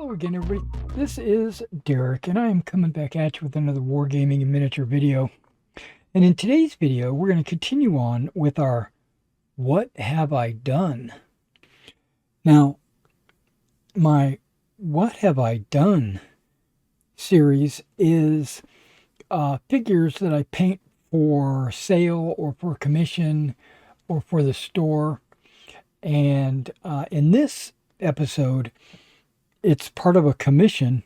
Hello again, everybody. This is Derek, and I am coming back at you with another Wargaming and miniature video. And in today's video, we're going to continue on with our What Have I Done? Now, my What Have I Done series is figures that I paint for sale or for commission or for the store. And in this episode, it's part of a commission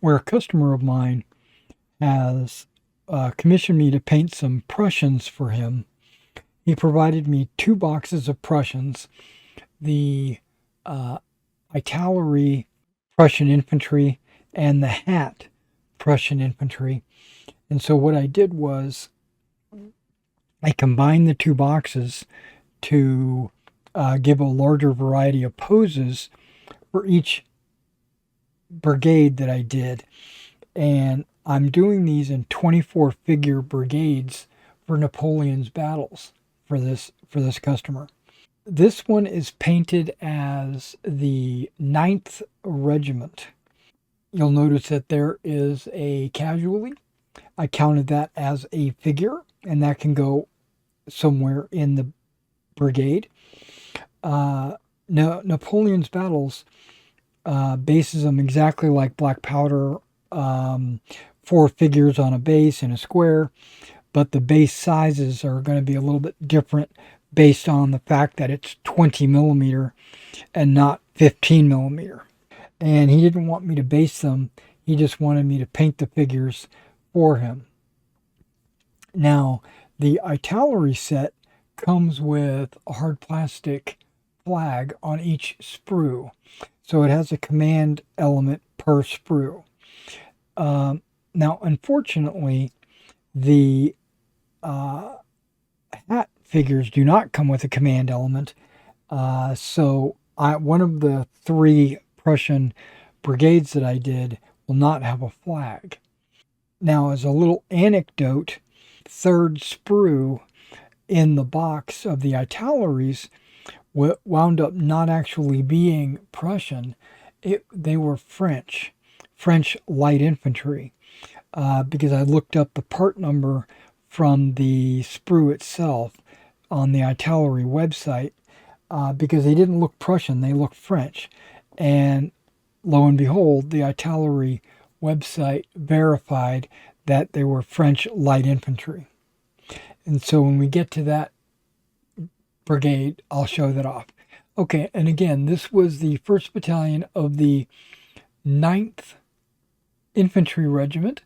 where a customer of mine has commissioned me to paint some Prussians for him. He provided me 2 boxes of Prussians, the artillery Prussian infantry and the hat Prussian infantry. And so what I did was I combined the 2 boxes to give a larger variety of poses for each brigade that I did. And I'm doing these in 24 figure brigades for Napoleon's battles for this customer. This one is painted as the 9th Regiment. You'll notice that there is a casualty. I counted that as a figure, and that can go somewhere in the brigade. Napoleon's battles bases them exactly like black powder, 4 figures on a base in a square, but the base sizes are going to be a little bit different based on the fact that it's 20 millimeter and not 15 millimeter. And he didn't want me to base them. He just wanted me to paint the figures for him. Now, the artillery set comes with a hard plastic flag on each sprue. So it has a command element per sprue. Now, unfortunately, the hat figures do not come with a command element. So one of the 3 Prussian brigades that I did will not have a flag. Now, as a little anecdote, 3rd sprue in the box of the artilleries wound up not actually being Prussian. They were French light infantry, because I looked up the part number from the sprue itself on the artillery website, because they didn't look Prussian, they looked French. And lo and behold, the artillery website verified that they were French light infantry. And so when we get to that brigade, I'll show that off. Okay, and again, this was the 1st Battalion of the 9th Infantry Regiment.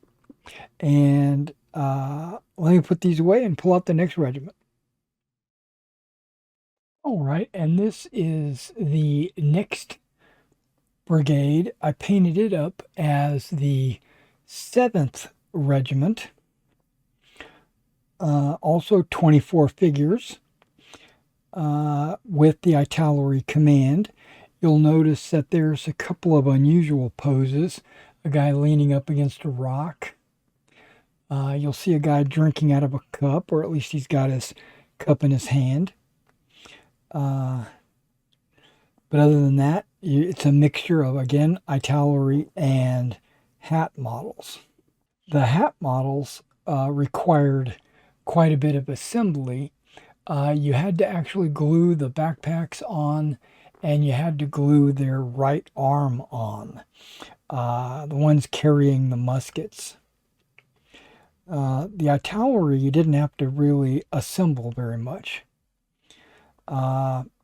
And let me put these away and pull out the next regiment. All right, and this is the next brigade. I painted it up as the 7th Regiment. Also 24 figures. With the artillery command. You'll notice that there's a couple of unusual poses. A guy leaning up against a rock. You'll see a guy drinking out of a cup, or at least he's got his cup in his hand. But other than that, it's a mixture of, again, artillery and hat models. The hat models required quite a bit of assembly. You had to actually glue the backpacks on, and you had to glue their right arm on, the ones carrying the muskets. The artillery, you didn't have to really assemble very much,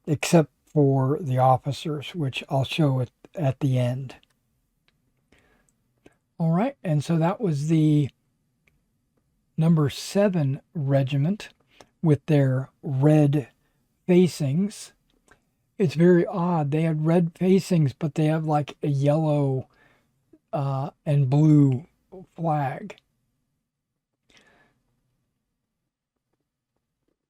except for the officers, which I'll show at the end. All right, and so that was the number 7 Regiment with their red facings. It's very odd. They had red facings, but they have like a yellow and blue flag.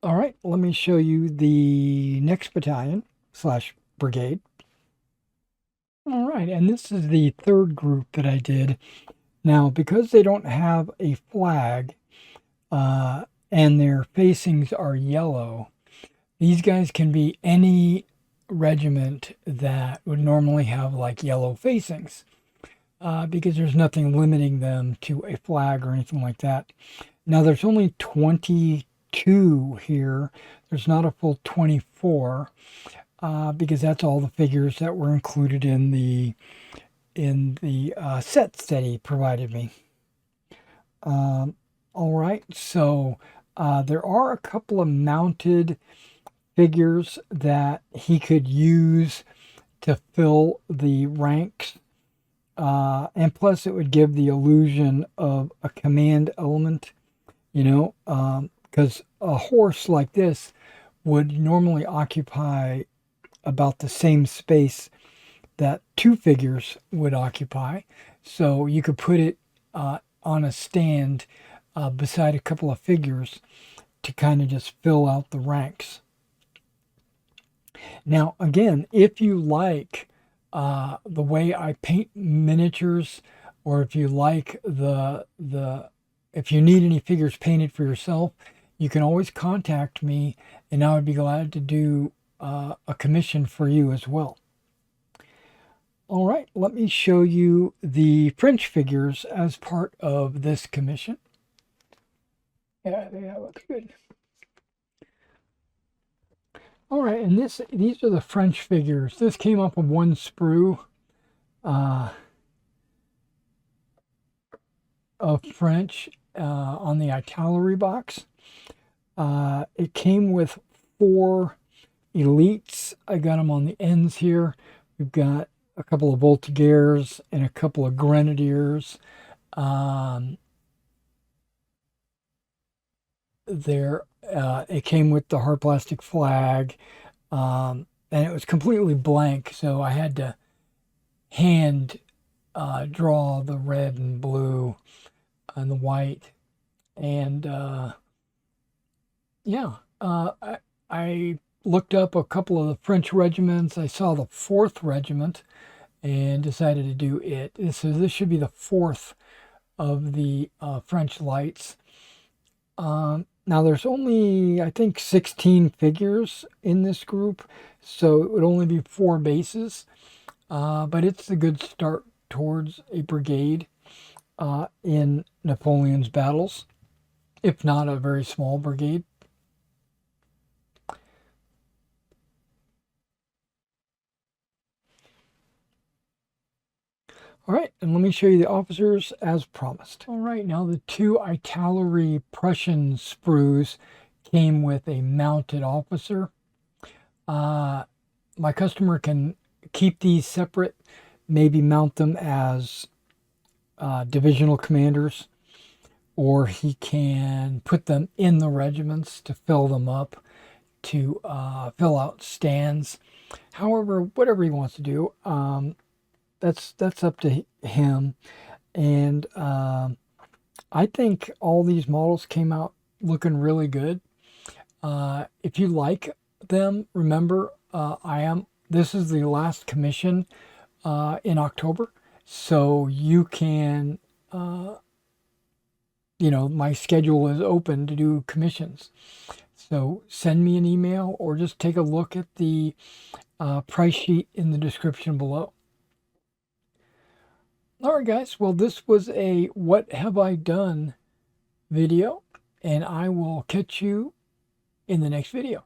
All right, let me show you the next battalion / brigade. All right, and this is the 3rd group that I did. Now, because they don't have a flag, and their facings are yellow, these guys can be any regiment that would normally have like yellow facings, because there's nothing limiting them to a flag or anything like that. Now there's only 22 here. There's not a full 24, because that's all the figures that were included in the sets that he provided me. All right, so there are a couple of mounted figures that he could use to fill the ranks. And plus, it would give the illusion of a command element, because a horse like this would normally occupy about the same space that two figures would occupy. So you could put it on a stand beside a couple of figures to kind of just fill out the ranks. Now, again, if you like the way I paint miniatures, or if you like if you need any figures painted for yourself, you can always contact me, and I would be glad to do a commission for you as well. All right, let me show you the French figures as part of this commission. Yeah, they look good. All right, and these are the French figures. This came up with one sprue of French on the artillery box. It came with 4 elites. I got them on the ends here. We've got a couple of voltigeurs and a couple of grenadiers. It came with the hard plastic flag, and it was completely blank, so I had to hand draw the red and blue and the white. And I looked up a couple of the French regiments. I saw the 4th regiment and decided to do it. So this should be the 4th of the French lights. Now there's only, I think, 16 figures in this group, so it would only be 4 bases, but it's a good start towards a brigade in Napoleon's battles, if not a very small brigade. All right, and let me show you the officers as promised. All right, now the 2 artillery Prussian sprues came with a mounted officer. My customer can keep these separate, maybe mount them as divisional commanders, or he can put them in the regiments to fill them up, to fill out stands. However, whatever he wants to do. That's up to him. And I think all these models came out looking really good. If you like them, remember, this is the last commission in October, so you can, my schedule is open to do commissions. So send me an email or just take a look at the price sheet in the description below. All right, guys. Well, this was a What Have I Done video, and I will catch you in the next video.